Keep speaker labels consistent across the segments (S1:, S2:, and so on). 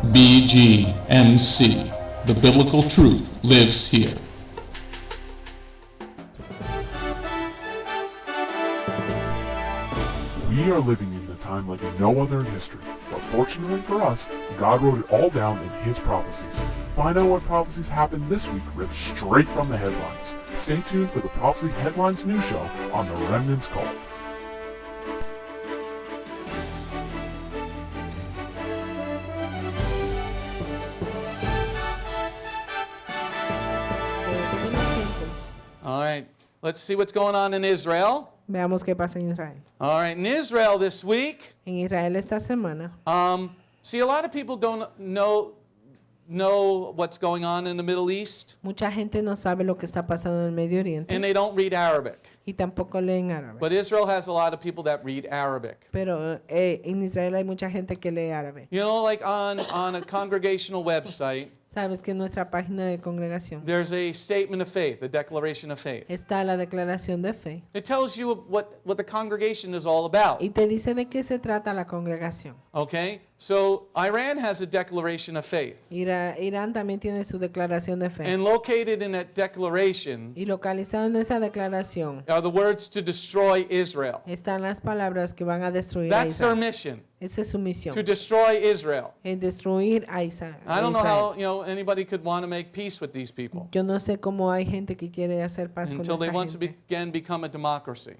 S1: BGMC. The biblical truth lives here.
S2: We are living in a time like no other in history, but fortunately for us, God wrote it all down in His prophecies. Find out what prophecies happened this week ripped straight from the headlines. Stay tuned for the Prophecy Headlines news show on the Remnant's Call.
S3: All right, let's see what's going on in Israel.
S4: Veamos qué pasa en Israel.
S3: All right, in Israel this week,
S4: En Israel esta semana,
S3: see, a lot of people don't know what's going on in the Middle East,
S4: mucha gente no sabe lo que está pasando en el Medio Oriente
S3: and they don't read Arabic.
S4: y tampoco leen árabe.
S3: But Israel has a lot of people that read Arabic.
S4: Pero en Israel hay mucha gente que lee árabe.
S3: You know, like on a congregational website,
S4: Sabes que en nuestra página de congregación
S3: there's a statement of faith, a declaration of faith.
S4: está la declaración de fe
S3: It tells you what the congregation is all about.
S4: y te dice de qué se trata la congregación.
S3: Okay? So Iran has a declaration of faith.
S4: Irán también tiene su declaración de fe.
S3: And located in that declaration
S4: Y localizado en esa declaración
S3: are the words to destroy Israel.
S4: están las palabras que van a destruir a
S3: That's their
S4: Israel.
S3: mission,
S4: Esa es su misión.
S3: to destroy Israel.
S4: Es destruir a Israel.
S3: I don't know how, anybody could want to make peace with these people
S4: Yo no sé cómo hay gente que quiere hacer paz con
S3: until they
S4: esta
S3: once
S4: gente
S3: again become a democracy.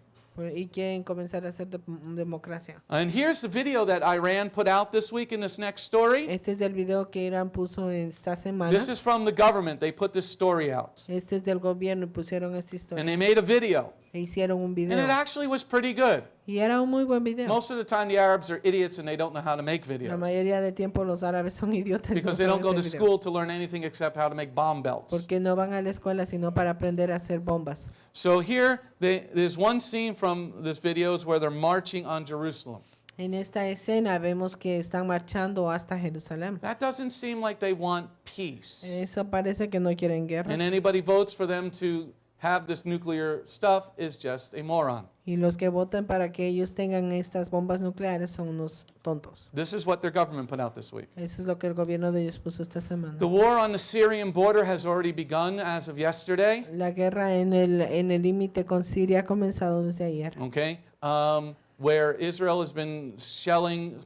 S4: y quieren comenzar a hacer democracia.
S3: And here's the video that Iran put out this week in this next story.
S4: Este es el video que Irán puso esta semana.
S3: This is from the government. They put this story out.
S4: Este es del gobierno y pusieron esta
S3: And
S4: historia.
S3: they made a video.
S4: E hicieron un video.
S3: And it actually was pretty good.
S4: Y era un muy buen video.
S3: Most of the time the Arabs are idiots and they don't know how to make
S4: La
S3: videos.
S4: mayoría de tiempo los árabes son idiotas.
S3: Because
S4: no
S3: they don't
S4: saben
S3: go to
S4: hacer video.
S3: school to learn anything except how to make bomb belts.
S4: Porque no van a la escuela sino para aprender a hacer bombas.
S3: So here, there's one scene from this video where they're marching on Jerusalem.
S4: En esta escena vemos que están marchando hasta Jerusalén.
S3: That doesn't seem like they want peace.
S4: Eso parece que no quieren guerra.
S3: And anybody votes for them to have this nuclear stuff is just a moron.
S4: Y los que votan para que ellos tengan estas bombas nucleares son unos tontos.
S3: This is what their government put out this week.
S4: Eso es lo que el gobierno de ellos puso esta semana.
S3: The war on the Syrian border has already begun as of yesterday.
S4: La guerra en el límite con Siria ha comenzado desde ayer.
S3: Okay, where Israel has been shelling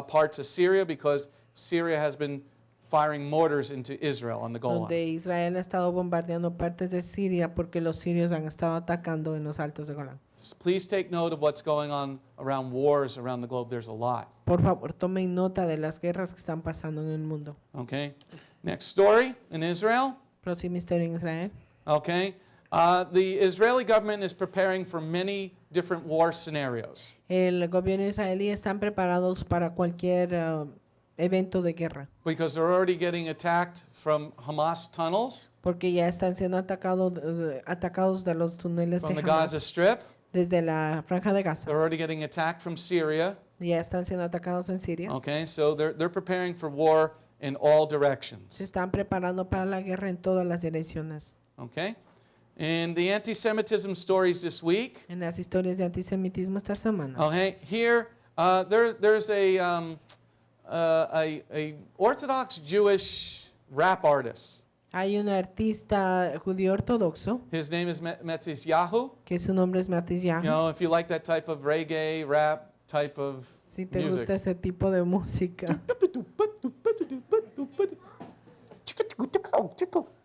S3: parts of Syria because Syria has been firing mortars into Israel on the Golan.
S4: Donde Israel ha estado bombardeando partes de Siria porque los sirios han estado atacando en los altos de Golán.
S3: Please take note of what's going on around wars around the globe. There's a lot.
S4: Por favor, tomen nota de las guerras que están pasando en el mundo.
S3: Okay, next story in Israel.
S4: Próxima historia en Israel.
S3: Okay, the Israeli government is preparing for many different war scenarios.
S4: El gobierno israelí están preparados para cualquier evento de guerra.
S3: Because they're already getting attacked from Hamas tunnels,
S4: Porque ya están siendo atacados de los túneles
S3: from
S4: de
S3: the Gaza
S4: Hamas,
S3: Strip.
S4: desde la franja de Gaza.
S3: They're already getting attacked from Syria.
S4: Ya están siendo atacados en Siria.
S3: Okay, so they're preparing for war in all
S4: Se
S3: directions.
S4: están preparando para la guerra en todas las direcciones.
S3: Okay, and the anti-Semitism stories this week.
S4: En las historias de antisemitismo esta semana.
S3: Okay, here there's a Orthodox Jewish rap artist.
S4: Hay un artista judío ortodoxo
S3: His name is Yahoo.
S4: que su nombre es
S3: You
S4: Matisyahu.
S3: know, if you like that type of reggae rap type of
S4: Si te
S3: music.
S4: gusta ese tipo de música.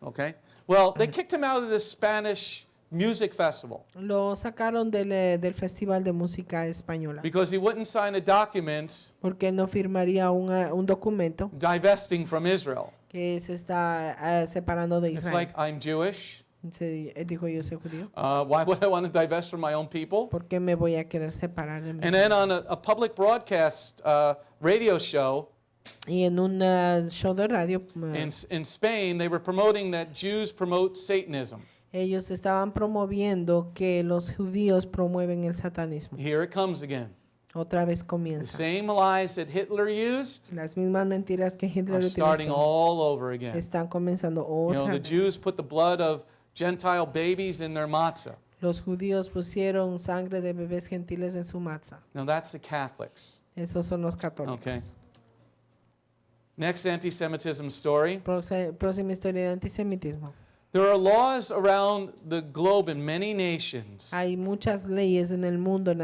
S3: Okay. Well, they kicked him out of the Spanish music festival
S4: Lo sacaron del Festival de Música Española
S3: because he wouldn't sign a document
S4: porque él no firmaría un documento
S3: divesting from Israel.
S4: que se está separando de
S3: It's
S4: Israel.
S3: like, I'm Jewish.
S4: Él dijo, yo soy judío.
S3: Why would I want to divest from my own people?
S4: ¿Por qué me voy a querer separar de mi
S3: And then on a public broadcast radio show
S4: Y en un show de radio,
S3: in Spain, they were promoting that Jews promote Satanism.
S4: ellos estaban promoviendo que los judíos promueven el satanismo.
S3: Here it comes again.
S4: Otra vez
S3: The
S4: comienza.
S3: same lies that Hitler used
S4: Las mismas mentiras que Hitler
S3: are starting
S4: utilizó
S3: all over again.
S4: están comenzando
S3: You know,
S4: otra
S3: the
S4: vez.
S3: Jews put the blood of Gentile babies in their matzah.
S4: Los judíos pusieron sangre de bebés gentiles en su matzah.
S3: Now that's the Catholics.
S4: Esos son los católicos.
S3: Okay. Next anti-Semitism story.
S4: Próxima historia de antisemitismo.
S3: There are laws around the globe in many nations
S4: Hay muchas leyes en el mundo, en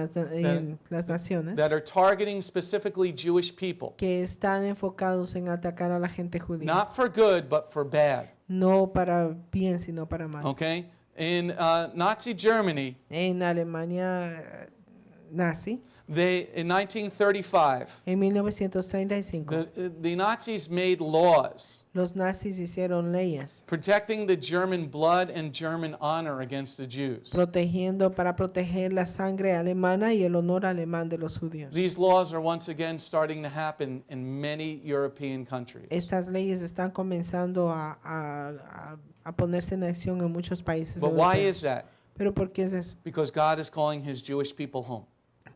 S4: las naciones,
S3: that are targeting specifically Jewish people.
S4: que están enfocados en atacar a la gente judía.
S3: Not for good, but for bad.
S4: No para bien, sino para mal.
S3: Okay? In Nazi Germany,
S4: En Alemania nazi,
S3: in 1935,
S4: en 1935,
S3: the Nazis made laws
S4: los nazis hicieron leyes
S3: protecting the German blood and German honor against the Jews.
S4: para proteger la sangre alemana y el honor alemán de los judíos.
S3: These laws are once again starting to happen in many European countries.
S4: Estas leyes están comenzando a ponerse en acción en muchos países
S3: But why
S4: europeos.
S3: is that?
S4: ¿Pero por qué es eso?
S3: Because God is calling his Jewish people home.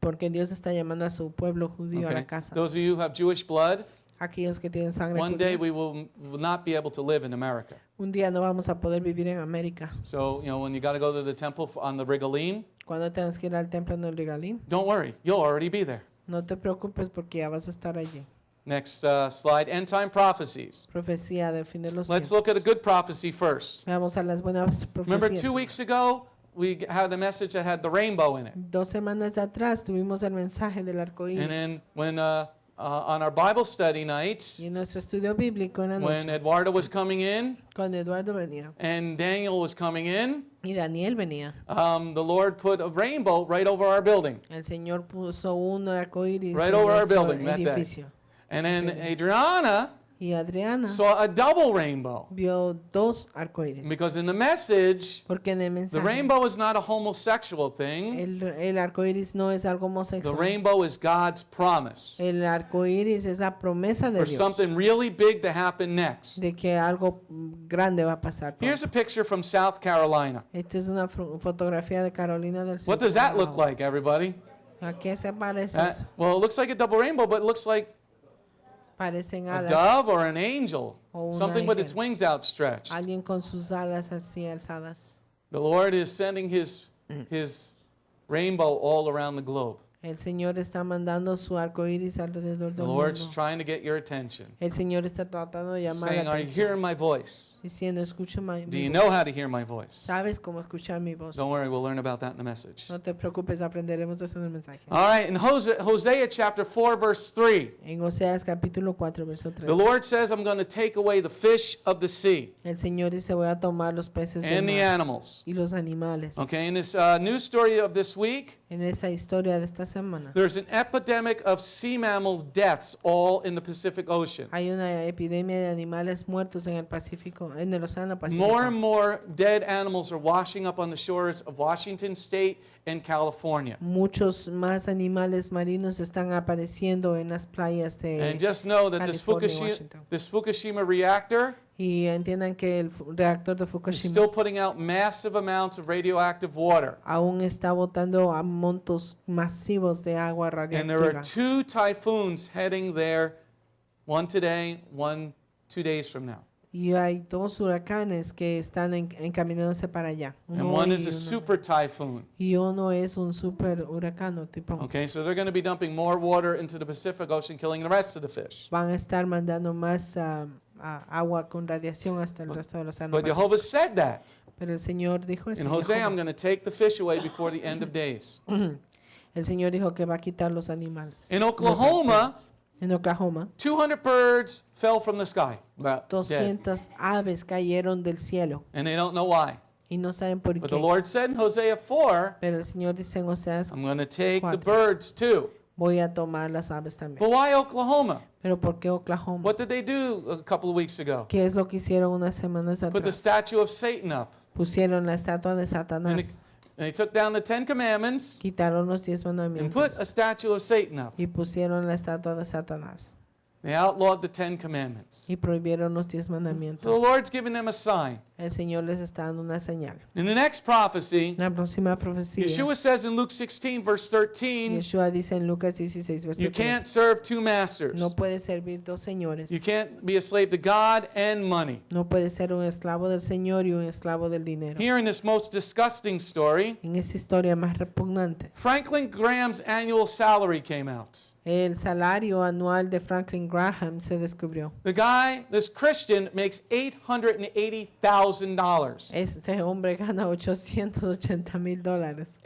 S4: Porque Dios está llamando a su pueblo judío a
S3: Okay?
S4: la casa.
S3: Those of you who have Jewish blood,
S4: Aquellos que tienen sangre
S3: one day
S4: judía.
S3: we will not be able to live in America.
S4: Un día no vamos a poder vivir en América.
S3: So, when you got to go to the temple on the Regalim,
S4: Cuando tengas que ir al templo en el Regalim,
S3: don't worry, you'll already be there.
S4: no te preocupes porque ya vas a estar allí.
S3: Next slide, end time prophecies.
S4: Profecía del fin de los
S3: Let's
S4: tiempos.
S3: look at a good prophecy first.
S4: Vamos a las buenas
S3: Remember
S4: profecías.
S3: 2 weeks ago, we had a message that had the rainbow in it.
S4: 2 semanas atrás tuvimos el mensaje del arco
S3: And
S4: iris.
S3: then when on our Bible study nights,
S4: Y en nuestro estudio bíblico en la
S3: when
S4: noche,
S3: Eduardo was coming in
S4: cuando Eduardo venía
S3: and Daniel was coming in,
S4: y Daniel venía,
S3: the Lord put a rainbow right over our building.
S4: el Señor puso un arco iris
S3: Right
S4: en
S3: over our
S4: nuestro
S3: building that day.
S4: edificio.
S3: And then Adriana
S4: Y Adriana
S3: saw a double rainbow.
S4: vio 2 arcoíris.
S3: Because in the message,
S4: Porque en el
S3: the
S4: mensaje,
S3: rainbow is not a homosexual thing.
S4: el arcoíris no es algo
S3: The
S4: homosexual.
S3: rainbow is God's promise
S4: El arcoíris es la promesa de
S3: for
S4: Dios
S3: something really big to happen next.
S4: de que algo grande va a pasar.
S3: Here's a picture from South Carolina.
S4: Esta es una fotografía de Carolina del Sur.
S3: What does that look
S4: Wow.
S3: like, everybody?
S4: ¿A qué se parece eso?
S3: Well, it looks like a double rainbow, but it looks like
S4: Parecen
S3: a
S4: alas.
S3: dove or an angel.
S4: O un
S3: Something with its
S4: ángel.
S3: wings outstretched.
S4: Alguien con sus alas así alzadas.
S3: The Lord is sending his rainbow all around the globe.
S4: El Señor está mandando su arco iris alrededor
S3: The
S4: del
S3: Lord's
S4: mundo.
S3: trying to get your attention.
S4: El Señor está tratando de llamar
S3: Saying,
S4: la
S3: are you
S4: atención.
S3: hearing my voice?
S4: Diciendo, escucha mi
S3: Do you
S4: voz.
S3: know how to hear my voice?
S4: ¿Sabes cómo escuchar mi voz?
S3: Don't worry, we'll learn about that in the message.
S4: No te preocupes, aprenderemos de eso en el mensaje.
S3: All right, in Hosea chapter 4, verse 3,
S4: En Oseas capítulo 4, verso 3.
S3: the Lord says, I'm going to take away the fish of the sea
S4: El Señor dice, voy a tomar los peces del
S3: and the
S4: mar
S3: animals.
S4: y los animales.
S3: Okay, in this news story of this week,
S4: En esa historia de esta semana
S3: there's an epidemic of sea mammals deaths all in the Pacific Ocean.
S4: hay una epidemia de animales muertos en el Pacífico, en el Océano Pacífico.
S3: More and more dead animals are washing up on the shores of Washington State and California.
S4: Muchos más animales marinos están apareciendo en las playas de
S3: And just know that
S4: California y Washington.
S3: this Fukushima reactor
S4: Y entiendan que el reactor de
S3: is
S4: Fukushima
S3: still putting out massive amounts of radioactive water.
S4: aún está botando a montos masivos de agua
S3: And there are
S4: radiactiva.
S3: 2 typhoons heading there, one today, one 2 days from now.
S4: Y hay 2 huracanes que están encaminándose para allá.
S3: And
S4: Uno
S3: one
S4: y
S3: is a
S4: uno.
S3: super typhoon.
S4: Y uno es un super huracán, tipo.
S3: Okay, so they're going to be dumping more water into the Pacific Ocean, killing the rest of the fish.
S4: Van a estar mandando más agua con radiación hasta el resto del océano
S3: But
S4: Pacífico.
S3: Jehovah said that.
S4: Pero el Señor dijo eso.
S3: In Hosea, I'm
S4: Jehová.
S3: going to take the fish away before the end of days.
S4: El Señor dijo que va a quitar los animales.
S3: In
S4: los
S3: Oklahoma,
S4: peces. En Oklahoma,
S3: 200 birds fell from the sky. Dead.
S4: 200 aves cayeron del cielo
S3: And they don't know why.
S4: y no saben por
S3: But the
S4: qué.
S3: Lord said in Hosea 4,
S4: Pero el Señor dice en Oseas,
S3: I'm going to take the
S4: 4.
S3: birds too.
S4: voy a tomar las aves también.
S3: But why Oklahoma?
S4: Pero ¿por qué Oklahoma?
S3: What did they do a couple of weeks ago?
S4: ¿Qué es lo que hicieron unas semanas
S3: Put the
S4: atrás?
S3: statue of Satan up.
S4: Pusieron la estatua de
S3: And they,
S4: Satanás,
S3: and they took down the 10 commandments
S4: quitaron los 10
S3: and
S4: mandamientos
S3: put a statue of Satan up.
S4: y pusieron la estatua de Satanás
S3: They outlawed the 10 commandments.
S4: y prohibieron los 10
S3: So the
S4: mandamientos.
S3: Lord's giving them a sign.
S4: El Señor les está dando una señal.
S3: In the next prophecy,
S4: La próxima profecía,
S3: Yeshua says in Luke 16, verse 13,
S4: Yeshua dice en Lucas 16, verso
S3: you
S4: 3,
S3: can't serve two masters.
S4: no puedes servir dos señores.
S3: You can't be a slave to God and money.
S4: No puedes ser un esclavo del Señor y un esclavo del dinero.
S3: Here in this most disgusting story,
S4: En esa historia más repugnante,
S3: Franklin Graham's annual salary came out.
S4: el salario anual de Franklin Graham se descubrió.
S3: The guy, this Christian, makes $880,000.
S4: Este hombre gana $880,000.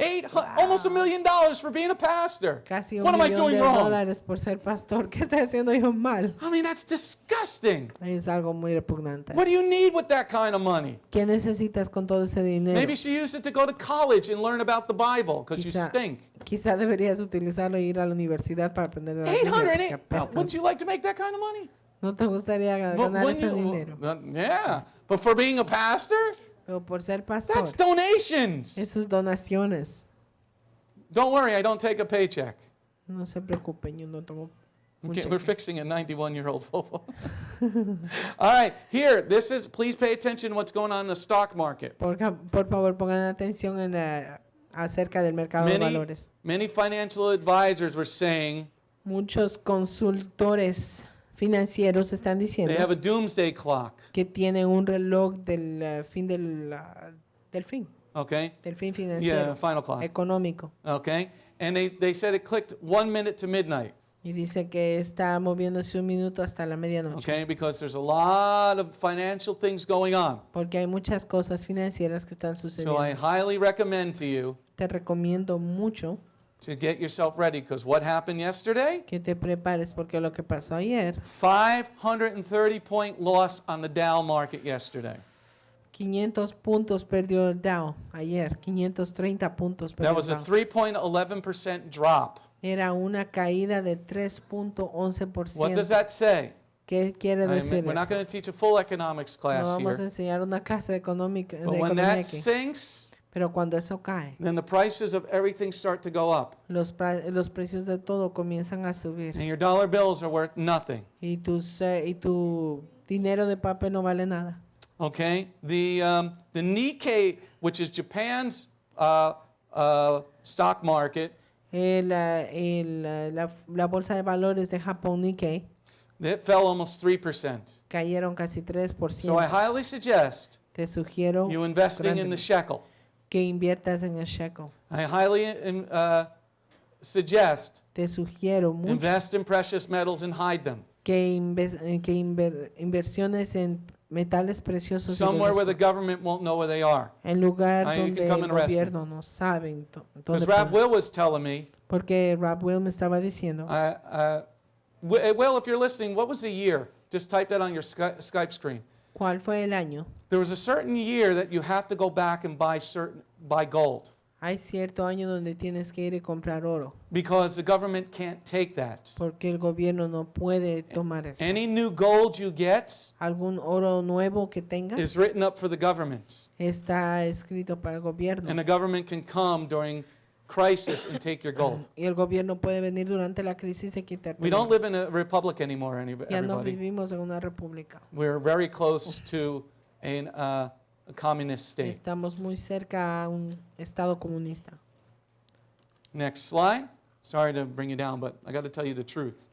S3: Almost $1 million for being a pastor.
S4: Casi
S3: What am I doing wrong?
S4: $1,000,000 por ser pastor. ¿Qué estoy haciendo yo mal?
S3: I mean, that's disgusting.
S4: Es algo muy repugnante.
S3: What do you need with that kind of money?
S4: ¿Qué necesitas con todo ese dinero?
S3: Maybe you should use it to go to college and learn about the Bible because you stink.
S4: Quizá deberías utilizarlo e ir a la universidad para aprender de la Biblia, porque
S3: 808.
S4: apestas.
S3: Wouldn't you like to make that kind of money?
S4: ¿No te gustaría
S3: But
S4: ganar
S3: when
S4: ese
S3: you-
S4: dinero?
S3: yeah, but for being a pastor,
S4: Pero por ser pastor,
S3: that's donations.
S4: eso es donaciones.
S3: Don't worry, I don't take a paycheck.
S4: No se preocupen, yo no tomo un
S3: Okay, we're
S4: cheque.
S3: fixing a 91-year-old Volvo. All right, here, please pay attention to what's going on in the stock market.
S4: Por favor, pongan atención en acerca del mercado de valores.
S3: Many financial advisors were saying
S4: Muchos consultores financieros están diciendo
S3: they have a doomsday clock,
S4: que tienen un reloj del fin
S3: okay?
S4: del fin
S3: Yeah,
S4: financiero,
S3: final clock,
S4: económico.
S3: okay? And they said it clicked 1 minute to midnight,
S4: Y dice que está moviéndose un minuto hasta la medianoche.
S3: okay? Because there's a lot of financial things going on.
S4: Porque hay muchas cosas financieras que están
S3: So
S4: sucediendo.
S3: I highly recommend to you
S4: Te recomiendo mucho
S3: to get yourself ready because what happened yesterday?
S4: que te prepares porque lo que pasó ayer,
S3: 530-point loss on the Dow market yesterday.
S4: 500 puntos perdió el Dow ayer, 530 puntos perdió
S3: That was
S4: el
S3: a
S4: Dow.
S3: 3.11% drop.
S4: Era una caída de 3.11%.
S3: What does that say?
S4: ¿Qué quiere decir
S3: We're not
S4: eso?
S3: going to teach a full economics
S4: No
S3: class
S4: vamos a
S3: here.
S4: enseñar una clase económica, de
S3: But when
S4: economía
S3: that
S4: aquí.
S3: sinks,
S4: Pero cuando eso cae,
S3: then the prices of everything start to go up.
S4: los precios de todo comienzan a subir.
S3: And your dollar bills are worth nothing.
S4: Y tu dinero de papel no vale nada.
S3: Okay? The Nikkei, which is Japan's stock market,
S4: La bolsa de valores de Japón Nikkei
S3: it fell almost 3%.
S4: cayeron casi 3%.
S3: So I highly suggest
S4: Te sugiero
S3: you investing in the shekel.
S4: que inviertas en el shekel.
S3: I highly suggest
S4: Te sugiero mucho
S3: invest in precious metals and hide them.
S4: que inversiones en metales preciosos y
S3: Somewhere where the
S4: los-
S3: government won't know where they are.
S4: en lugar
S3: You can
S4: donde
S3: come
S4: el
S3: and arrest me.
S4: gobierno no saben
S3: Because
S4: dónde
S3: Rab
S4: poner.
S3: Will was telling me,
S4: Porque Rab Will me estaba diciendo,
S3: Will, if you're listening, what was the year? Just type that on your Skype screen.
S4: ¿cuál fue el año?
S3: There was a certain year that you have to go back and buy gold
S4: Hay cierto año donde tienes que ir y comprar oro,
S3: because the government can't take that.
S4: porque el gobierno no puede tomar eso.
S3: Any new gold you get
S4: Algún oro nuevo que tenga
S3: is written up for the government,
S4: está escrito para el gobierno.
S3: and the government can come during crisis and take your gold.
S4: Y el gobierno puede venir durante la crisis y quitarte.
S3: We don't live in a republic anymore,
S4: Ya no
S3: everybody.
S4: vivimos en una república.
S3: We're very close to a communist state.
S4: Estamos muy cerca a un estado comunista.
S3: Next slide. Sorry to bring you down, but I got to tell you the truth.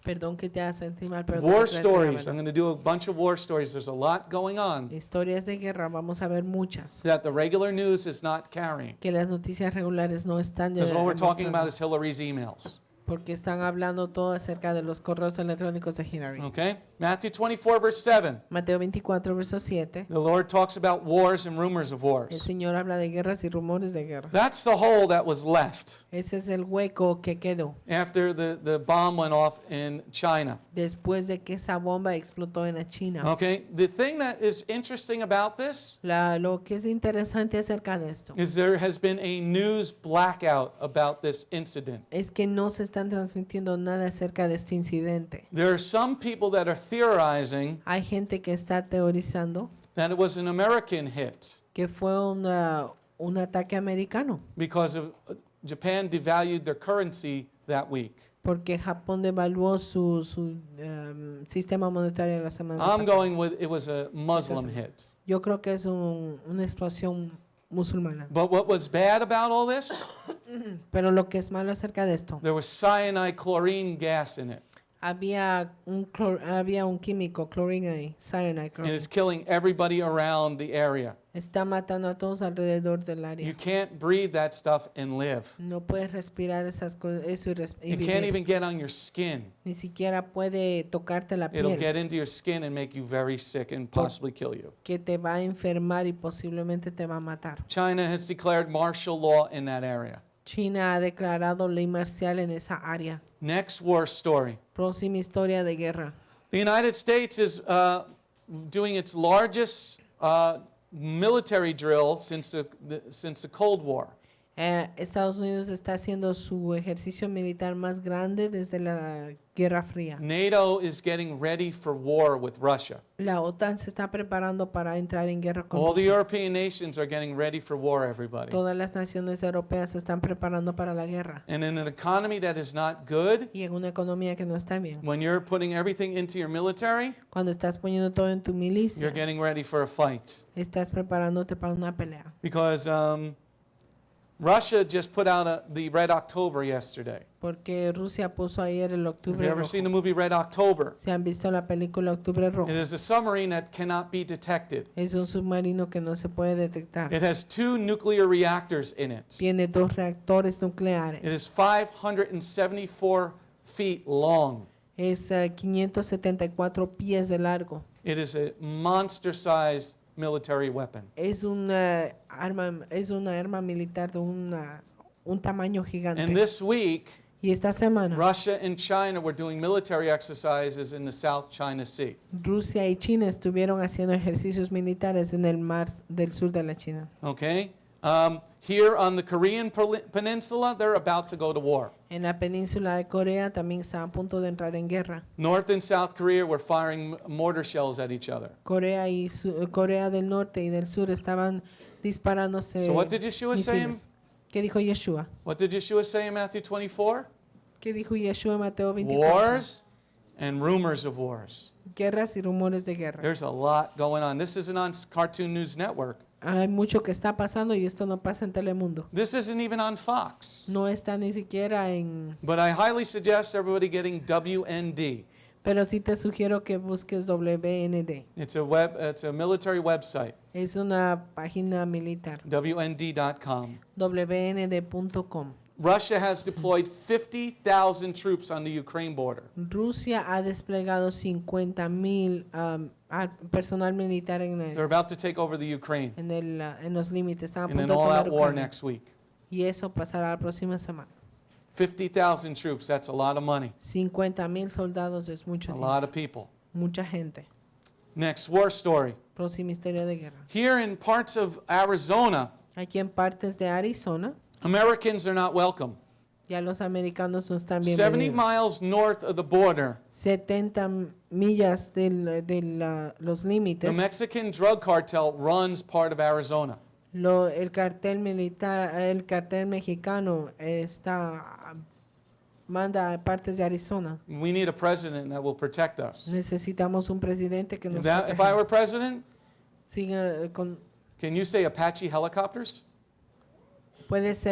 S4: Perdón que te haga sentir mal, pero
S3: War
S4: tengo que traerte la
S3: stories. I'm
S4: verdad.
S3: going to do a bunch of war stories. There's a lot going on
S4: Historias de guerra, vamos a ver muchas.
S3: that the regular news is not carrying.
S4: Que las noticias regulares no están
S3: Because what we're talking about
S4: mostrando,
S3: is Hillary's emails.
S4: porque están hablando todo acerca de los correos electrónicos de Hillary.
S3: Okay? Matthew 24, verse 7.
S4: Mateo 24, verso 7.
S3: The Lord talks about wars and rumors of
S4: El
S3: wars.
S4: Señor habla de guerras y rumores de guerra.
S3: That's the hole that was left
S4: Ese es el hueco que quedó
S3: after the bomb went off in China.
S4: después de que esa bomba explotó en la China.
S3: Okay? The thing that is interesting about this
S4: Lo que es interesante acerca de esto
S3: is there has been a news blackout about this incident.
S4: es que no se están transmitiendo nada acerca de este incidente.
S3: There are some people that are theorizing
S4: Hay gente que está teorizando
S3: that it was an American hit
S4: que fue un ataque americano,
S3: because of Japan devalued their currency that week.
S4: porque Japón devaluó su sistema monetario la semana
S3: I'm
S4: pasada.
S3: going with it was a Muslim hit.
S4: Yo creo que es una explosión musulmana.
S3: But what was bad about all this?
S4: Pero lo que es malo acerca de esto,
S3: There was cyanide chlorine gas in it.
S4: había un químico, cyanide,
S3: And it's killing everybody around the area.
S4: está matando a todos alrededor del
S3: You
S4: área.
S3: can't breathe that stuff and live.
S4: No puedes respirar esas cosas, eso y
S3: It can't
S4: vivir.
S3: even get on your skin.
S4: Ni siquiera puede tocarte la
S3: It'll
S4: piel,
S3: get into your skin and make you very sick and possibly kill you.
S4: que te va a enfermar y posiblemente te va a matar.
S3: China has declared martial law in that area.
S4: China ha declarado ley marcial en esa área.
S3: Next war story.
S4: Próxima historia de guerra.
S3: The United States is doing its largest military drill since the Cold War.
S4: Estados Unidos está haciendo su ejercicio militar más grande desde la Guerra Fría.
S3: NATO is getting ready for war with Russia.
S4: La OTAN se está preparando para entrar en guerra con
S3: All the
S4: Rusia.
S3: European nations are getting ready for war, everybody.
S4: Todas las naciones europeas se están preparando para la guerra.
S3: And in an economy that is not good,
S4: Y en una economía que no está bien.
S3: when you're putting everything into your military,
S4: Cuando estás poniendo todo en tu
S3: you're
S4: milicia,
S3: getting ready for a fight.
S4: estás preparándote para una pelea.
S3: Because Russia just put out the Red October yesterday.
S4: Porque Rusia puso ayer el
S3: Have
S4: Octubre
S3: you ever
S4: Rojo.
S3: seen the movie Red October?
S4: ¿Se han visto la película Octubre Rojo?
S3: It is a submarine that cannot be detected.
S4: Es un submarino que no se puede detectar.
S3: It has 2 nuclear reactors in it.
S4: Tiene 2 reactores nucleares.
S3: It is 574 feet long.
S4: Es 574 pies de largo.
S3: It is a monster-sized military weapon.
S4: Es una arma militar de un tamaño gigante.
S3: And this week,
S4: Y esta semana,
S3: Russia and China were doing military exercises in the South China Sea.
S4: Rusia y China estuvieron haciendo ejercicios militares en el mar del sur de la China.
S3: Okay? Here on the Korean peninsula, they're about to go to war.
S4: En la península de Corea también está a punto de entrar en guerra.
S3: North and South Korea were firing mortar shells at each other.
S4: Corea del Norte y del Sur estaban disparándose
S3: So what did Yeshua say?
S4: misiles. ¿Qué dijo Yeshua?
S3: What did Yeshua say in Matthew 24?
S4: ¿Qué dijo Yeshua en Mateo 24?
S3: Wars and rumors of wars.
S4: Guerras y rumores de guerra.
S3: There's a lot going on. This isn't on Cartoon News Network.
S4: Hay mucho que está pasando y esto no pasa en Telemundo.
S3: This isn't even on Fox.
S4: No está ni siquiera en...
S3: But I highly suggest everybody getting WND.
S4: Pero sí te sugiero que busques WND.
S3: It's a military website,
S4: Es una página militar.
S3: WND.com.
S4: WND.com.
S3: Russia has deployed 50,000 troops on the Ukraine border.
S4: Rusia ha desplegado 50,000 personal militar
S3: They're about to take over the Ukraine
S4: en los límites. Están a
S3: in
S4: punto
S3: an
S4: de
S3: all-out
S4: tomar
S3: war
S4: Ucrania.
S3: next week.
S4: Y eso pasará la próxima semana.
S3: 50,000 troops, that's a lot of money,
S4: 50,000 soldados es mucho
S3: a
S4: tiempo,
S3: lot of people.
S4: mucha gente.
S3: Next war story.
S4: Próxima historia de guerra.
S3: Here in parts of Arizona,
S4: Aquí en partes de Arizona,
S3: Americans are not welcome.
S4: ya los americanos no están
S3: 70
S4: bienvenidos.
S3: miles north of the border,
S4: 70 millas de los
S3: the
S4: límites,
S3: Mexican drug cartel runs part of Arizona.
S4: el cartel mexicano manda a partes de Arizona.
S3: We need a president that will protect us.
S4: Necesitamos un presidente que nos
S3: If I
S4: proteja.
S3: were president,
S4: Siga
S3: can you say Apache helicopters?
S4: puedes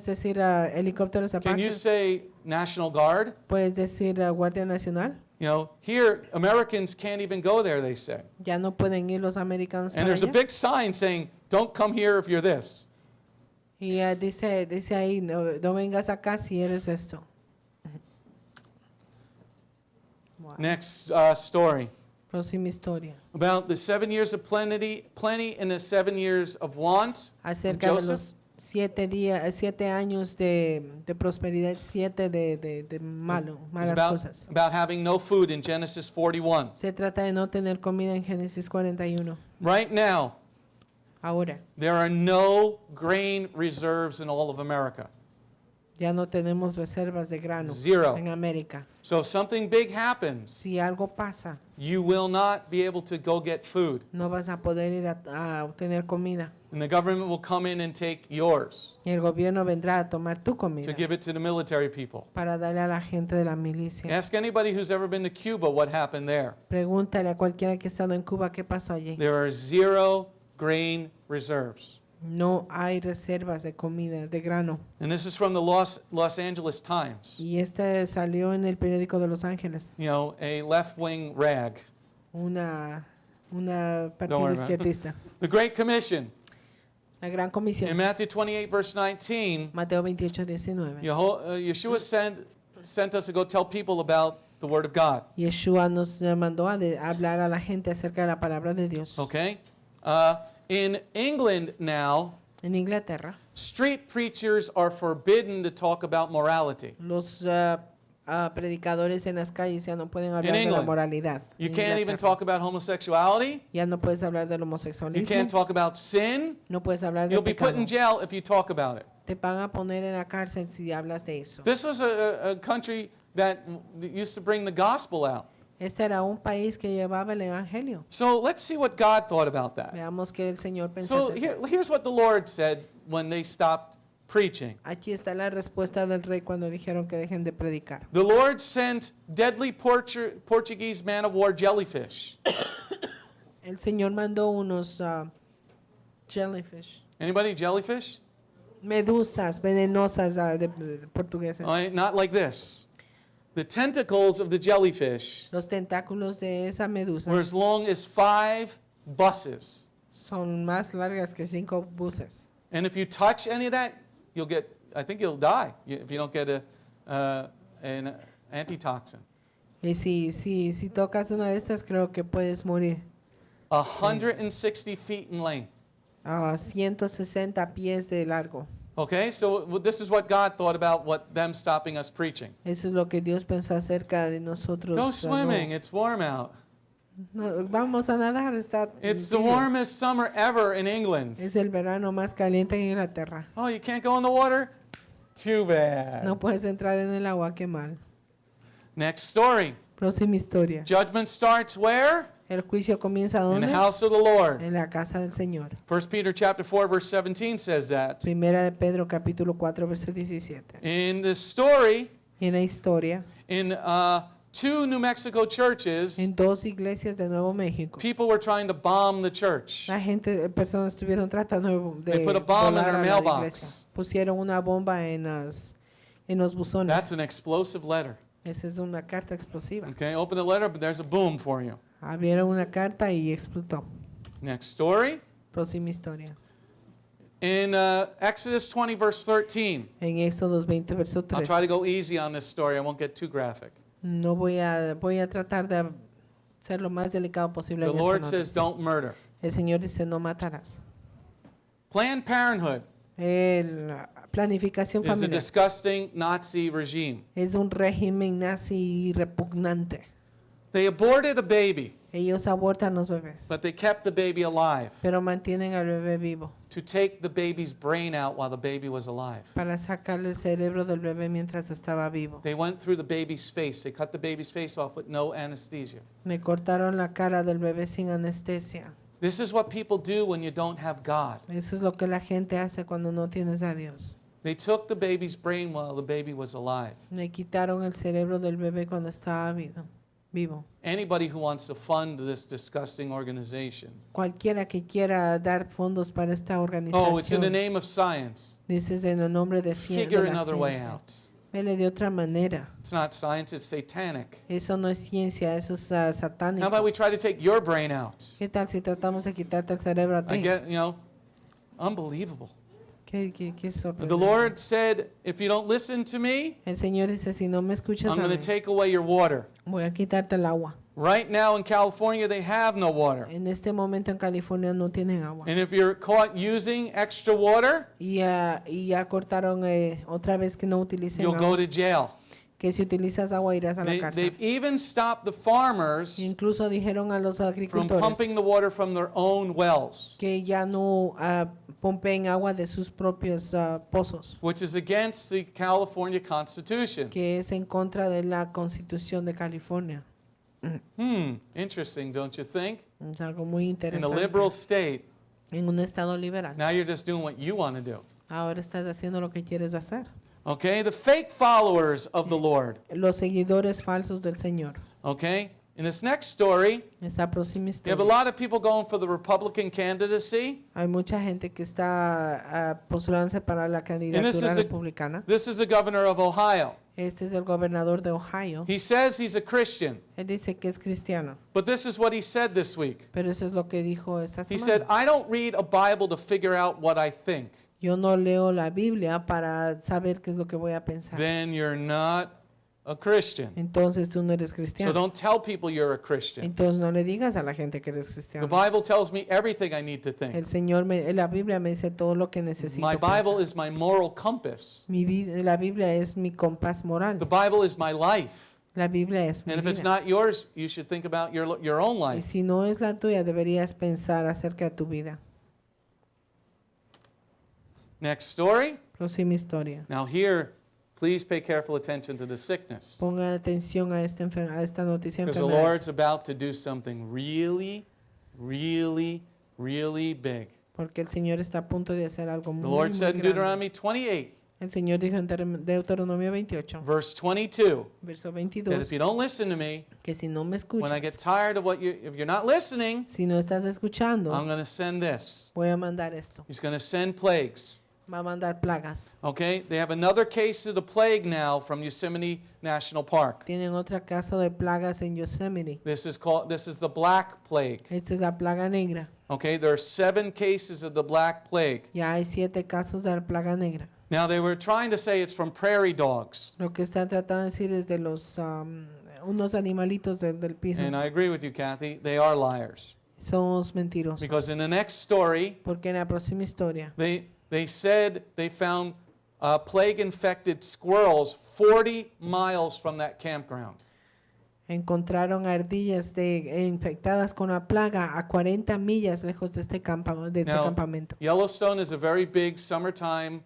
S4: decir helicópteros
S3: Can you
S4: Apache,
S3: say National Guard?
S4: puedes decir Guardia Nacional.
S3: You know, here Americans can't even go there, they say.
S4: Ya no pueden ir los americanos
S3: And
S4: para
S3: there's a
S4: allá.
S3: big sign saying, don't come here if you're this.
S4: Y dice ahí, no vengas acá si eres esto. Wow.
S3: Next story.
S4: Próxima historia.
S3: About the 7 years of plenty and the 7 years of want of
S4: Acerca de
S3: Joseph.
S4: los 7 años de prosperidad, 7 de malas
S3: It's
S4: cosas.
S3: about having no food in Genesis 41.
S4: Se trata de no tener comida en Génesis 41.
S3: Right now,
S4: Ahora,
S3: there are no grain reserves in all of America.
S4: Ya no tenemos reservas de grano
S3: Zero.
S4: en América.
S3: So if something big happens,
S4: Si algo pasa,
S3: you will not be able to go get food.
S4: no vas a poder ir a obtener comida.
S3: And the government will come in and take yours
S4: Y el gobierno vendrá a tomar tu
S3: to
S4: comida
S3: give it to the military people.
S4: para darle a la gente de la milicia.
S3: Ask anybody who's ever been to Cuba what happened there.
S4: Pregúntale a cualquiera que ha estado en Cuba qué pasó allí.
S3: There are 0 grain reserves.
S4: No hay reservas de comida, de grano.
S3: And this is from the Los Angeles Times.
S4: Y este salió en el periódico de Los Ángeles.
S3: You know, a left-wing rag.
S4: Una
S3: Don't
S4: partido
S3: worry about it.
S4: izquierdista.
S3: The Great Commission.
S4: La Gran
S3: In
S4: Comisión.
S3: Matthew 28, verse 19,
S4: Mateo 28, 19.
S3: Yeshua sent us to go tell people about the Word of God.
S4: Yeshua nos mandó a hablar a la gente acerca de la palabra de Dios.
S3: Okay? In England now,
S4: En Inglaterra,
S3: street preachers are forbidden to talk about morality.
S4: los predicadores en las calles ya no pueden hablar de la
S3: England,
S4: moralidad.
S3: You
S4: En
S3: can't even
S4: Inglaterra.
S3: talk about homosexuality.
S4: Ya no puedes hablar del
S3: You
S4: homosexualismo.
S3: can't talk about sin.
S4: No puedes hablar
S3: You'll
S4: del
S3: be put
S4: pecado.
S3: in jail if you talk about it.
S4: Te van a poner en la cárcel si hablas de eso.
S3: This was a country that used to bring the gospel out.
S4: Este era un país que llevaba el evangelio.
S3: So let's see what God thought about that.
S4: Veamos que el Señor pensó.
S3: So
S4: acerca de eso.
S3: here's what the Lord said when they stopped preaching.
S4: Aquí está la respuesta del rey cuando dijeron que dejen de predicar.
S3: The Lord sent deadly Portuguese man of war jellyfish.
S4: El Señor mandó unos jellyfish,
S3: Anybody jellyfish?
S4: medusas venenosas de portugueses.
S3: All right, not like this. The tentacles of the jellyfish
S4: Los tentáculos de esa medusa
S3: were as long as 5 buses.
S4: son más largas que 5 buses.
S3: And if you touch any of that, I think you'll die if you don't get an antitoxin.
S4: Y si tocas una de estas, creo que puedes morir.
S3: 160 feet in length.
S4: 160 pies de largo.
S3: Okay, so this is what God thought about them stopping us preaching.
S4: Eso es lo que Dios pensó acerca de nosotros.
S3: Go swimming, it's warm out.
S4: Vamos a nadar.
S3: It's the warmest summer ever in England.
S4: Es el verano más caliente en Inglaterra.
S3: Oh, you can't go in the water? Too bad.
S4: No puedes entrar en el agua, qué mal.
S3: Next story.
S4: Próxima historia.
S3: Judgment starts where?
S4: El juicio comienza
S3: In the
S4: ¿dónde?
S3: house of the Lord.
S4: En la casa del Señor.
S3: 1 Peter chapter 4 verse 17 says that.
S4: Primera de Pedro capítulo 4 verso 17.
S3: In this story,
S4: Y en la historia,
S3: in 2 New Mexico churches,
S4: en 2 iglesias de Nuevo México,
S3: people were trying to bomb the church.
S4: personas estuvieron tratando de
S3: They put a bomb in
S4: volar
S3: their
S4: a la
S3: mailbox.
S4: iglesia. Pusieron una bomba en los buzones.
S3: That's an explosive letter.
S4: Esa es una carta explosiva.
S3: Okay, open the letter, but there's a boom for you.
S4: Abrieron una carta y explotó.
S3: Next story.
S4: Próxima historia.
S3: In Exodus 20 verse 13.
S4: En Éxodos 20 verso
S3: I'll
S4: 3.
S3: try to go easy on this story. I won't get too graphic.
S4: No voy a tratar de ser lo más delicado posible.
S3: The
S4: en esta
S3: Lord
S4: noticia.
S3: says don't murder.
S4: El Señor dice no matarás.
S3: Planned Parenthood
S4: La planificación
S3: is a
S4: familiar
S3: disgusting Nazi regime.
S4: es un régimen nazi repugnante.
S3: They aborted a baby,
S4: Ellos abortan los bebés,
S3: but they kept the baby alive
S4: pero mantienen al bebé vivo
S3: to take the baby's brain out while the baby was alive.
S4: para sacarle el cerebro del bebé mientras estaba vivo.
S3: They went through the baby's face. They cut the baby's face off with no anesthesia.
S4: Me cortaron la cara del bebé sin anestesia.
S3: This is what people do when you don't have God.
S4: Eso es lo que la gente hace cuando no tienes a Dios.
S3: They took the baby's brain while the baby was alive.
S4: Me quitaron el cerebro del bebé cuando estaba vivo.
S3: Anybody who wants to fund this disgusting organization.
S4: Cualquiera que quiera dar fondos para esta
S3: Oh, it's in the
S4: organización,
S3: name of science.
S4: dices en el nombre de
S3: Figure
S4: la
S3: another way
S4: ciencia.
S3: out.
S4: Vele de otra manera.
S3: It's not science, it's satanic.
S4: Eso no es ciencia, eso es
S3: How
S4: satánico.
S3: about we try to take your brain out?
S4: ¿Qué tal si tratamos de quitarte el cerebro a
S3: I
S4: ti?
S3: get, unbelievable.
S4: ¿Qué
S3: The
S4: sorprendente.
S3: Lord said, if you don't listen to me,
S4: El Señor dice, si no me escuchas
S3: I'm
S4: a
S3: going
S4: mí,
S3: to take away your water.
S4: voy a quitarte el agua.
S3: Right now in California, they have no water.
S4: En este momento en California no tienen agua.
S3: And if you're caught using extra water,
S4: Y ya cortaron otra vez que no utilicen
S3: you'll go
S4: agua,
S3: to jail.
S4: que si utilizas agua irás a la
S3: They've
S4: cárcel.
S3: even stopped the farmers
S4: Incluso dijeron a los
S3: from
S4: agricultores
S3: pumping the water from their own wells,
S4: que ya no pompen agua de sus propios pozos,
S3: which is against the California Constitution.
S4: que es en contra de la Constitución de California.
S3: Interesting, don't you think?
S4: Es algo muy
S3: In a
S4: interesante.
S3: liberal state,
S4: En un estado liberal.
S3: now you're just doing what you want to do.
S4: Ahora estás haciendo lo que quieres hacer.
S3: Okay, the fake followers of the Lord.
S4: Los seguidores falsos del Señor.
S3: Okay, in this next story,
S4: Esta próxima
S3: you have a
S4: historia.
S3: lot of people going for the Republican candidacy.
S4: Hay mucha gente que está postulándose para la candidatura republicana.
S3: This is the governor of Ohio.
S4: Este es el gobernador de Ohio.
S3: He says he's a Christian,
S4: Él dice que es cristiano,
S3: but this is what he said this week.
S4: pero eso es lo que dijo esta
S3: He said,
S4: semana.
S3: I don't read a Bible to figure out what I think.
S4: Yo no leo la Biblia para saber qué es lo que voy a pensar.
S3: Then you're not a Christian.
S4: Entonces tú no eres
S3: So
S4: cristiano.
S3: don't tell people you're a Christian.
S4: Entonces no le digas a la gente que eres
S3: The
S4: cristiano.
S3: Bible tells me everything I need to think.
S4: El Señor, la Biblia me dice todo lo que necesito
S3: My Bible
S4: pensar.
S3: is my moral compass.
S4: La Biblia es mi compás moral.
S3: The Bible is my life.
S4: La Biblia es mi
S3: And if it's
S4: vida.
S3: not yours, you should think about your own
S4: Y
S3: life.
S4: si no es la tuya, deberías pensar acerca de tu vida.
S3: Next story.
S4: Próxima historia.
S3: Now here, please pay careful attention to the sickness.
S4: Pongan atención a esta noticia de
S3: Because the
S4: enfermedad.
S3: Lord's about to do something really, really, really big.
S4: Porque el Señor está a punto de hacer algo
S3: The
S4: muy,
S3: Lord
S4: muy
S3: said in
S4: grande.
S3: Deuteronomy 28,
S4: El Señor dijo en Deuteronomio 28,
S3: verse 22,
S4: verso
S3: that
S4: 22,
S3: if you don't listen to me,
S4: que si no me
S3: when I get
S4: escuchas,
S3: tired of if you're not listening,
S4: si no estás escuchando,
S3: I'm going to send this.
S4: voy a mandar esto.
S3: He's going to send plagues.
S4: Va a mandar plagas.
S3: Okay? They have another case of the plague now from Yosemite National Park.
S4: Tienen otro caso de plagas en Yosemite.
S3: This is the black plague.
S4: Esta es la plaga negra.
S3: Okay? There are 7 cases of the black plague.
S4: Ya hay 7 casos de la plaga negra.
S3: Now they were trying to say it's from prairie dogs.
S4: Lo que están tratando de decir es de los unos animalitos del piso.
S3: And I agree with you, Kathy. They are liars.
S4: Somos mentirosos.
S3: Because in the next story,
S4: Porque en la próxima historia
S3: they said they found plague-infected squirrels 40 miles from that campground.
S4: encontraron ardillas infectadas con la plaga a 40 millas lejos de este
S3: Now,
S4: campamento.
S3: Yellowstone is a very big summertime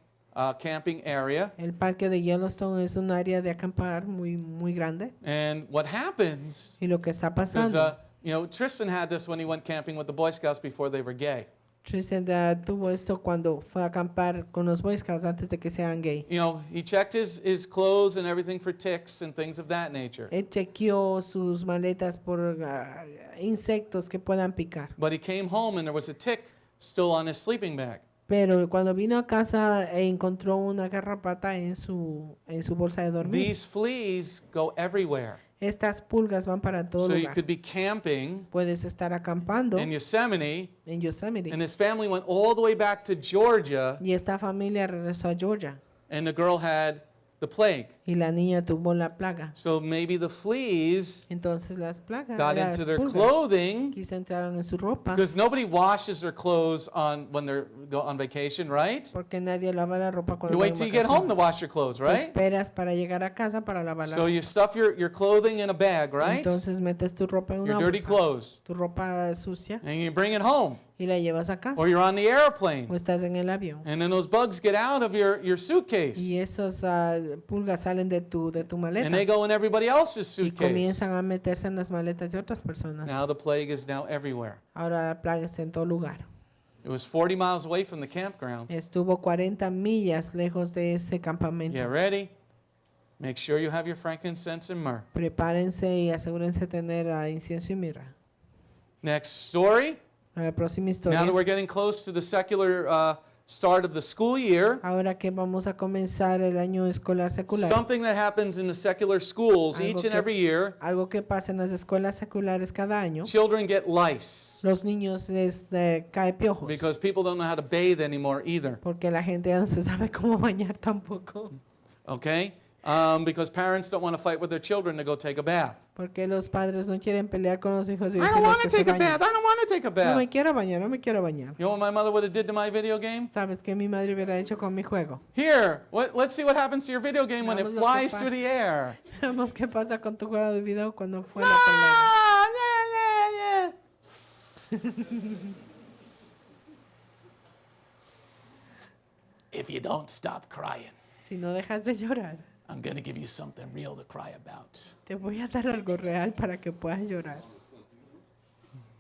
S3: camping area.
S4: El parque de Yellowstone es un área de acampar muy, muy grande.
S3: And what happens
S4: Y lo que está
S3: is,
S4: pasando,
S3: Tristan had this when he went camping with the Boy Scouts before they were gay.
S4: Tristan tuvo esto cuando fue a acampar con los Boy Scouts antes de que sean gay.
S3: He checked his clothes and everything for ticks and things of that nature.
S4: Él chequeó sus maletas por insectos que puedan picar.
S3: But he came home and there was a tick still on his sleeping bag.
S4: Pero cuando vino a casa encontró una garrapata en su bolsa de dormir.
S3: These fleas go everywhere.
S4: Estas pulgas van para todo
S3: So you
S4: lugar.
S3: could be camping
S4: Puedes estar acampando
S3: in Yosemite,
S4: en Yosemite.
S3: and his family went all the way back to Georgia,
S4: Y esta familia regresó a Georgia
S3: and the girl had the plague.
S4: y la niña tuvo la plaga.
S3: So maybe the fleas
S4: Entonces las plagas,
S3: got
S4: las
S3: into their
S4: pulgas,
S3: clothing,
S4: quizá entraron en su ropa
S3: because nobody washes their clothes when they go on vacation, right?
S4: porque nadie lava la ropa cuando
S3: You
S4: van
S3: wait
S4: de
S3: till you get home to
S4: vacaciones.
S3: wash your clothes,
S4: Tú
S3: right?
S4: esperas para llegar a casa para lavar la
S3: So
S4: ropa.
S3: you stuff your clothing in a bag, right?
S4: Entonces metes tu ropa en
S3: Your
S4: una
S3: dirty
S4: bolsa,
S3: clothes,
S4: tu ropa sucia
S3: and you bring it home,
S4: y la llevas a casa
S3: or you're on the airplane,
S4: o estás en el avión.
S3: and then those bugs get out of your
S4: Y
S3: suitcase,
S4: esas pulgas salen de tu maleta
S3: and they go in everybody else's
S4: y
S3: suitcase.
S4: comienzan a meterse en las maletas de otras personas.
S3: Now the plague is now everywhere.
S4: Ahora la plaga está en todo lugar.
S3: It was 40 miles away from the campground.
S4: Estuvo 40 millas lejos de ese campamento.
S3: Get ready. Make sure you have your frankincense and myrrh.
S4: Prepárense y asegúrense de tener incienso y mirra.
S3: Next story.
S4: La próxima
S3: Now
S4: historia.
S3: that we're getting close to the secular start of the school year,
S4: Ahora que vamos a comenzar el año escolar secular.
S3: something that happens in the secular schools
S4: Algo
S3: each and
S4: que-
S3: every year,
S4: Algo que pasa en las escuelas seculares cada año.
S3: children get lice
S4: Los niños les cae piojos.
S3: because people don't know how to bathe anymore either.
S4: Porque la gente ya no se sabe cómo bañar tampoco.
S3: Okay? Because parents don't want to fight with their children to go take a bath.
S4: Porque los padres no quieren pelear con los hijos y
S3: I don't
S4: decirles
S3: want
S4: que
S3: to
S4: se
S3: take a
S4: bañen.
S3: bath. I don't want to take a
S4: No
S3: bath.
S4: me quiero bañar, no me quiero bañar.
S3: You know what my mother would have did to my video game?
S4: ¿Sabes qué mi madre hubiera hecho con mi juego?
S3: Here, let's see what happens to your video game when it
S4: Veamos lo que
S3: flies
S4: pasa.
S3: through the air.
S4: Veamos qué pasa con tu juego de video cuando fue la pelea.
S3: Ah, yeah, yeah, yeah. If you don't stop crying,
S4: Si no dejas de llorar,
S3: I'm going to give you something real to cry about.
S4: te voy a dar algo real para que puedas llorar.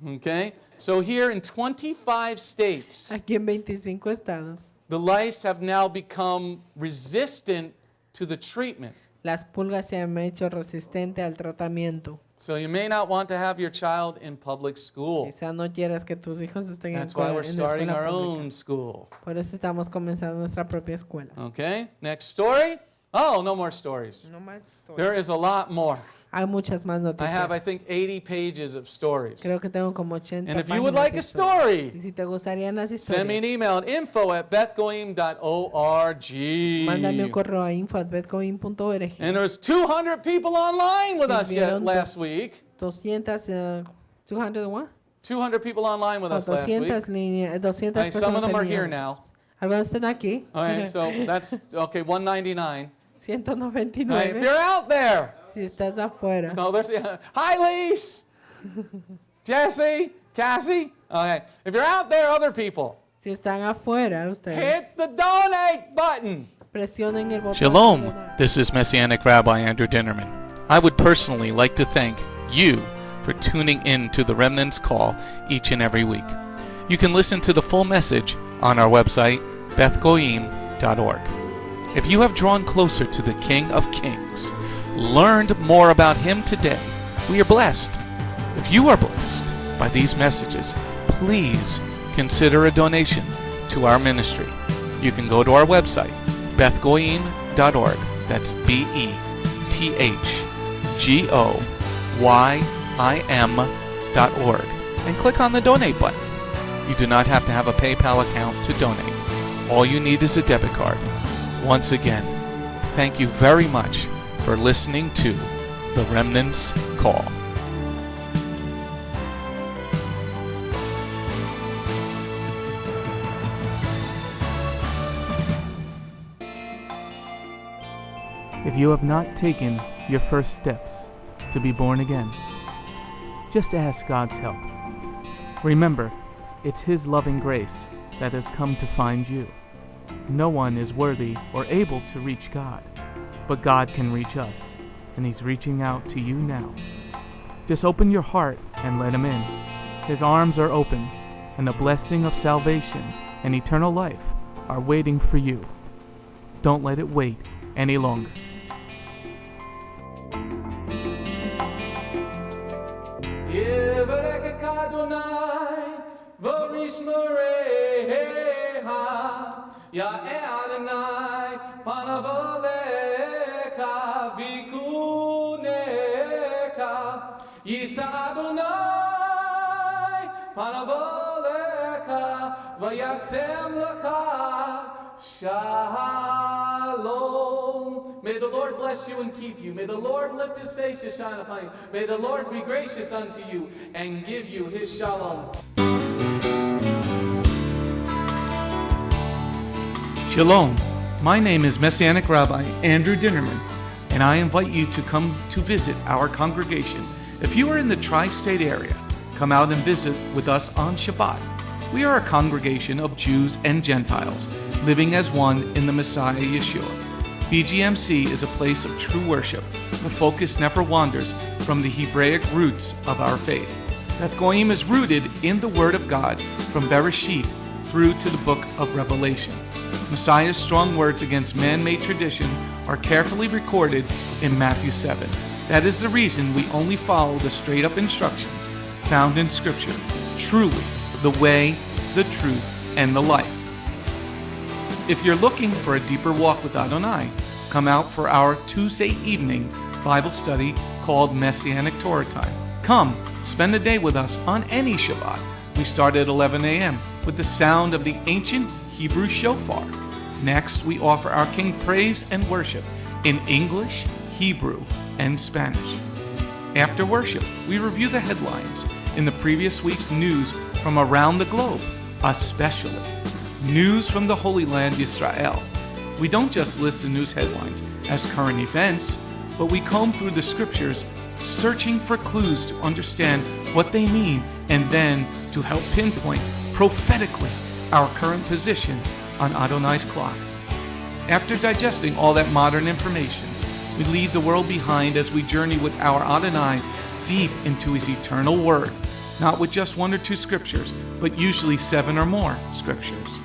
S3: Okay? So here in 25 states,
S4: Aquí en 25 estados,
S3: the lice have now become resistant to the treatment.
S4: las pulgas se han hecho resistentes al tratamiento.
S3: So you may not want to have your child in public school.
S4: Quizá no quieras que tus hijos estén en,
S3: That's why we're
S4: en la
S3: starting
S4: escuela
S3: our
S4: pública.
S3: own school.
S4: Por eso estamos comenzando nuestra propia escuela.
S3: Okay? Next story. Oh, no more stories.
S4: No más
S3: There
S4: historias.
S3: is a lot more.
S4: Hay muchas más
S3: I have, I
S4: noticias.
S3: think, 80 pages of stories.
S4: Creo que tengo como 80
S3: And if you would
S4: páginas
S3: like
S4: de
S3: a
S4: historias.
S3: story,
S4: Y si te gustarían las
S3: send me an
S4: historias,
S3: email at info@bethgoim.org.
S4: mándame un correo a info@betcoin.org.
S3: And there's 200 people online with us yet
S4: Vieron
S3: last week.
S4: 200, 200 what?
S3: 200 people online with
S4: O
S3: us last week.
S4: 200 líneas, 200
S3: Okay, some of
S4: personas
S3: them are
S4: en
S3: here
S4: línea.
S3: now.
S4: Algunos están aquí.
S3: Okay, so that's okay. 199.
S4: 199.
S3: All right, if you're out there,
S4: Si estás afuera.
S3: no, there's hi, Lise, Jesse, Cassie. Okay, if you're out there, other people,
S4: Si están afuera, ustedes
S3: hit the donate button.
S4: presionen el botón.
S3: Shalom, this is Messianic Rabbi Andrew Dinnerman. I would personally like to thank you for tuning in to the Remnant's Call each and every week. You can listen to the full message on our website, bethgoim.org. If you have drawn closer to the King of Kings, learned more about Him today, we are blessed. If you are blessed by these messages, please consider a donation to our ministry. You can go to our website, bethgoim.org. That's BETHGOYIM.org. And click on the donate button. You do not have to have a PayPal account to donate. All you need is a debit card. Once again, thank you very much for listening to The Remnant's Call.
S5: If you have not taken your first steps to be born again, just ask God's help. Remember, it's His loving grace that has come to find you. No one is worthy or able to reach God, but God can reach us, and He's reaching out to you now. Just open your heart and let Him in. His arms are open, and the blessing of salvation and eternal life are waiting for you. Don't let it wait any longer.
S3: Ya Adonai, panavoleka, vikuneka, Yisa Adonai, panavoleka, vayatsem lecha, shalom. May the Lord bless you and keep you. May the Lord lift His face to shine upon you. May the Lord be gracious unto you and give you His shalom. Shalom. My name is Messianic Rabbi Andrew Dinnerman, and I invite you to come to visit our congregation. If you are in the tri-state area, come out and visit with us on Shabbat. We are a congregation of Jews and Gentiles, living as one in the Messiah Yeshua. BGMC is a place of true worship. The focus never wanders from the Hebraic roots of our faith. Beth Goyim is rooted in the Word of God from Bereshit through to the book of Revelation. Messiah's strong words against man-made tradition are carefully recorded in Matthew 7. That is the reason we only follow the straight-up instructions found in Scripture, truly the way, the truth, and the life. If you're looking for a deeper walk with Adonai, come out for our Tuesday evening Bible study called Messianic Torah Time. Come, spend a day with us on any Shabbat. We start at 11 a.m. with the sound of the ancient Hebrew shofar. Next, we offer our King praise and worship in English, Hebrew, and Spanish. After worship, we review the headlines in the previous week's news from around the globe, especially news from the Holy Land, Israel. We don't just list the news headlines as current events, but we comb through the scriptures, searching for clues to understand what they mean and then to help pinpoint prophetically our current position on Adonai's clock. After digesting all that modern information, we leave the world behind as we journey with our Adonai deep into his eternal word, not with just 1 or 2 scriptures, but usually 7 or more scriptures.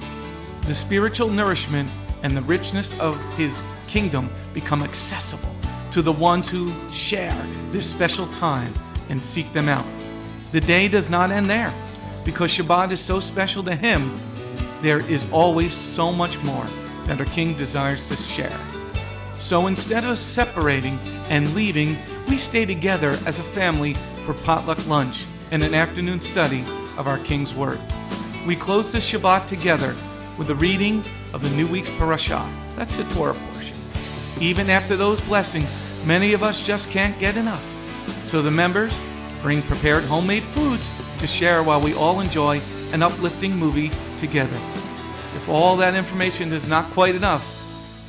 S3: The spiritual nourishment and the richness of his kingdom become accessible to the ones who share this special time and seek them out. The day does not end there. Because Shabbat is so special to him, there is always so much more that our King desires to share. So instead of separating and leaving, we stay together as a family for potluck lunch and an afternoon study of our King's Word. We close the Shabbat together with the reading of the new week's parashah. That's the Torah portion. Even after those blessings, many of us just can't get enough. So the members bring prepared homemade foods to share while we all enjoy an uplifting movie together. If all that information is not quite enough,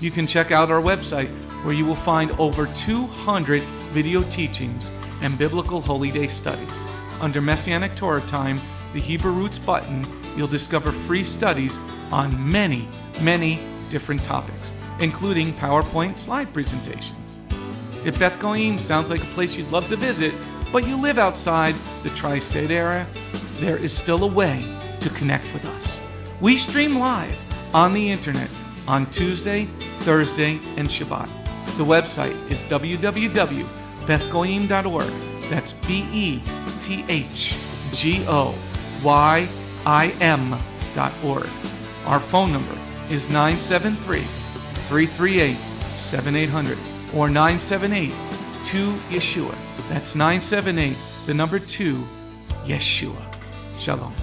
S3: you can check out our website where you will find over 200 video teachings and biblical holy day studies. Under Messianic Torah Time, the Hebrew Roots button, you'll discover free studies on many different topics, including PowerPoint slide presentations. If Beth Goyim sounds like a place you'd love to visit, but you live outside the tri-state area, there is still a way to connect with us. We stream live on the internet on Tuesday, Thursday, and Shabbat. The website is www.bethgoyim.org. That's BETHGOYIM.org. Our phone number is 973-338-7800 or 978-2-YESHUA. That's 978, the number 2, Yeshua. Shalom.